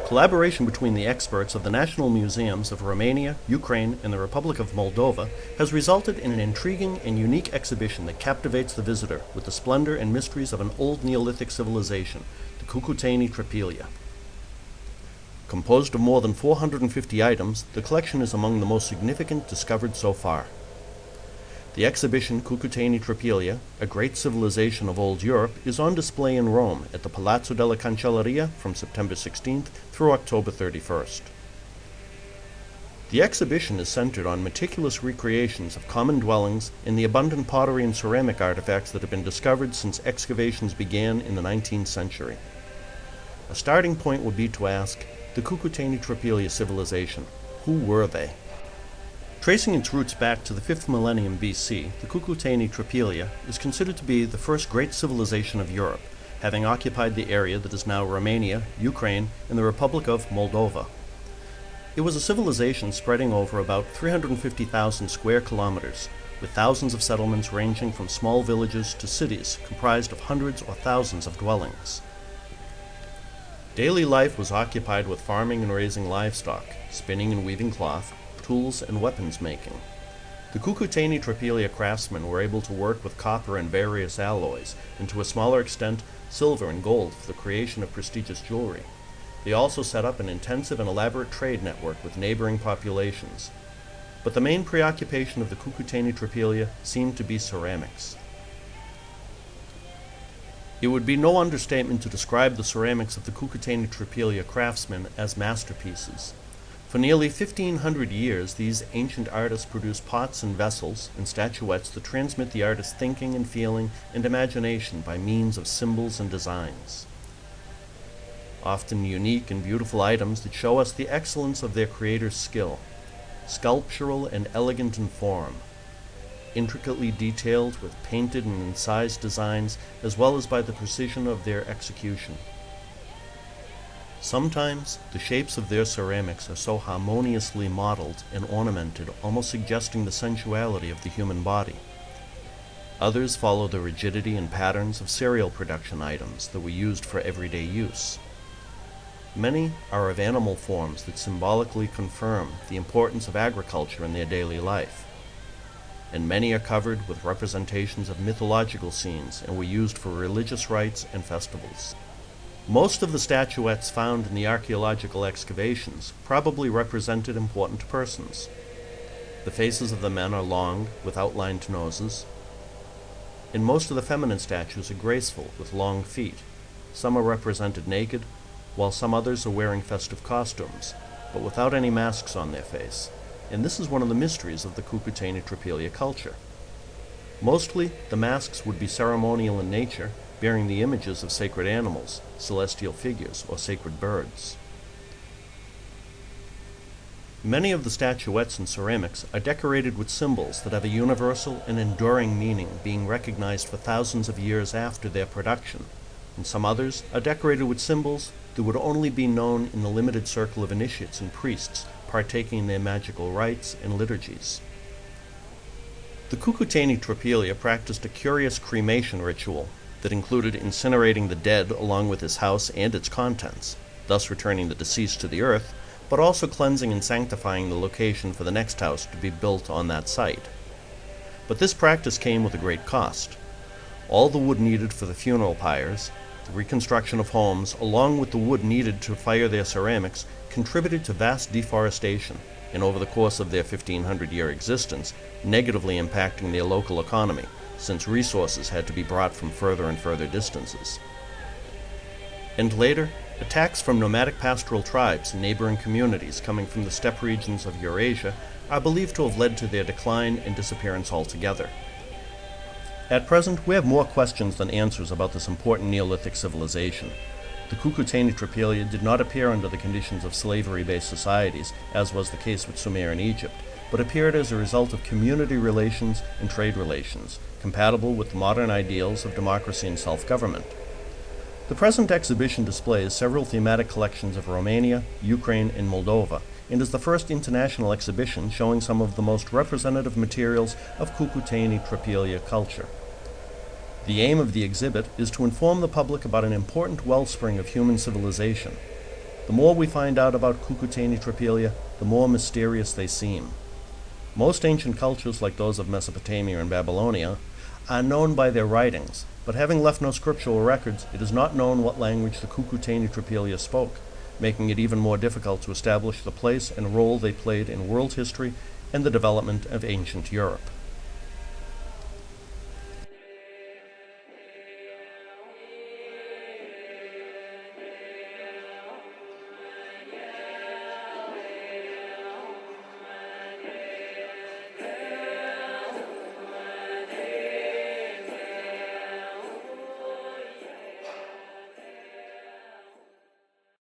Collaboration between the experts of the national museums of Romania, Ukraine, and the Republic of Moldova has resulted in an intriguing and unique exhibition that captivates the visitor with the splendor and mysteries of an old Neolithic civilization, the Cucuteni-Trypillia. Composed of more than 450 items, the collection is among the most significant discovered so far. The exhibition Cucuteni-Trypillia, a great civilization of old Europe, is on display in Rome at the Palazzo della Cancelleria from September 16th through October 31st. The exhibition is centered on meticulous recreations of common dwellings and the abundant pottery and ceramic artifacts that have been discovered since excavations began in the 19th century. A starting point would be to ask, the Cucuteni-Trypillia civilization, who were they? Tracing its roots back to the 5th millennium BC, the Cucuteni-Trypillia is considered to be the first great civilization of Europe, having occupied the area that is now Romania, Ukraine, and the Republic of Moldova. It was a civilization spreading over about 350,000 square kilometers, with thousands of settlements ranging from small villages to cities comprised of hundreds or thousands of dwellings. Daily life was occupied with farming and raising livestock, spinning and weaving cloth, tools and weapons making. The Cucuteni-Trypillia craftsmen were able to work with copper and various alloys, and to a smaller extent, silver and gold for the creation of prestigious jewelry. They also set up an intensive and elaborate trade network with neighboring populations. But the main preoccupation of the Cucuteni-Trypillia seemed to be ceramics. It would be no understatement to describe the ceramics of the Cucuteni-Trypillia craftsmen as masterpieces. For nearly 1,500 years, these ancient artists produced pots and vessels and statuettes that transmit the artist's thinking and feeling and imagination by means of symbols and designs. Often unique and beautiful items that show us the excellence of their creator's skill, sculptural and elegant in form, intricately detailed with painted and incised designs, as well as by the precision of their execution. Sometimes, the shapes of their ceramics are so harmoniously modeled and ornamented, almost suggesting the sensuality of the human body. Others follow the rigidity and patterns of cereal production items that were used for everyday use. Many are of animal forms that symbolically confirm the importance of agriculture in their daily life. And many are covered with representations of mythological scenes and were used for religious rites and festivals. Most of the statuettes found in the archaeological excavations probably represented important persons. The faces of the men are long, with outlined noses, and most of the feminine statues are graceful, with long feet. Some are represented naked, while some others are wearing festive costumes, but without any masks on their face, and this is one of the mysteries of the Cucuteni-Trypillia culture. Mostly, the masks would be ceremonial in nature, bearing the images of sacred animals, celestial figures, or sacred birds. Many of the statuettes and ceramics are decorated with symbols that have a universal and enduring meaning, being recognized for thousands of years after their production, and some others are decorated with symbols that would only be known in the limited circle of initiates and priests partaking in their magical rites and liturgies. The Cucuteni-Trypillia practiced a curious cremation ritual that included incinerating the dead along with his house and its contents, thus returning the deceased to the earth, but also cleansing and sanctifying the location for the next house to be built on that site. But this practice came with a great cost. All the wood needed for the funeral pyres, the reconstruction of homes, along with the wood needed to fire their ceramics, contributed to vast deforestation, and over the course of their 1,500-year existence, negatively impacting their local economy, since resources had to be brought from further and further distances. And later, attacks from nomadic pastoral tribes and neighboring communities coming from the steppe regions of Eurasia are believed to have led to their decline and disappearance altogether. At present, we have more questions than answers about this important Neolithic civilization. The Cucuteni-Trypillia did not appear under the conditions of slavery-based societies, as was the case with Sumer in Egypt, but appeared as a result of community relations and trade relations, compatible with the modern ideals of democracy and self-government. The present exhibition displays several thematic collections of Romania, Ukraine, and Moldova, and is the first international exhibition showing some of the most representative materials of Cucuteni-Trypillia culture. The aim of the exhibit is to inform the public about an important wellspring of human civilization. The more we find out about Cucuteni-Trypillia, the more mysterious they seem. Most ancient cultures, like those of Mesopotamia and Babylonia, are known by their writings, but having left no scriptural records, it is not known what language the Cucuteni-Trypillia spoke, making it even more difficult to establish the place and role they played in world history and the development of ancient Europe.